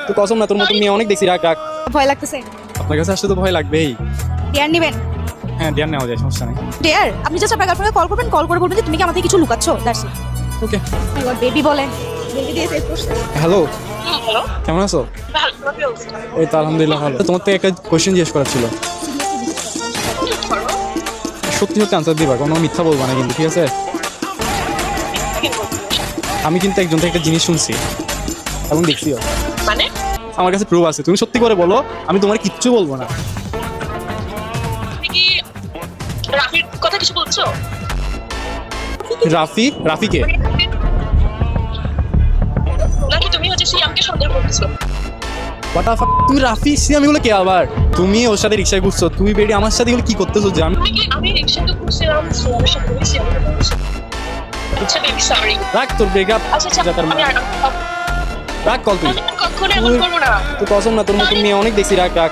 তো কসম না, তোর মতো মেয়ে অনেক দেখছি। রাখ রাখ, ভয় লাগতেছে? আপনার কাছে আসলে তো ভয় লাগবেই। ডেয়ার নেবেন? হ্যাঁ, দেয়ার নেওয়া যায়, সমস্যা নেই। ডেয়ার? আপনি জাস্ট আপনার গার্লফ্রেন্ডকে কল করবেন, কল করে বলবেন যে তুমি কি আমার থেকে কিছু লুকাচ্ছো, দ্যাটস ইট। ওকে। বেবি বলে, বেবি দিয়ে সেভ করছে। হ্যালো, হ্যালো, কেমন আছো? ভালো, তোমার কি অবস্থা? এই তো আলহামদুলিল্লাহ ভালো। তোমার থেকে একটা কোয়েশ্চেন জিজ্ঞেস করার ছিল। করো। সত্যি সত্যি আনসার দিবা, কোনো মিথ্যা বলবা না কিন্তু, ঠিক আছে? কি বলছো? আমি কিন্তু একজন থেকে একটা জিনিস শুনছি এবং দেখছিও। মানে আমার কাছে প্রুফ আছে, তুমি সত্যি করে বলো, আমি তোমার কিচ্ছু বলবো না। তুমি কি রাফির কথা কিছু বলছো? রাফিকে? নাকি তুমি হচ্ছে সিয়ামকে সন্দেহ করতেছো? তুমি রাফি সিয়াম এগুলো কে আবার? তুমি ওর সাথে রিক্সায় ঘুরছো, তুমি বেরিয়ে আমার সাথে এগুলো কি করতেছো? যে আমি রিক্সাতে ঘুরছিলাম, সিয়ামের সাথে আমি সিয়ামকে বলছি। আচ্ছা বেবি সরি। রাখ তোর ব্রেকআপ। আচ্ছা আমি আর রাখ কল তুই। কখনো এমন করবো না। তো কসম না, তোর মতো মেয়ে অনেক দেখছি। রাখ রাখ।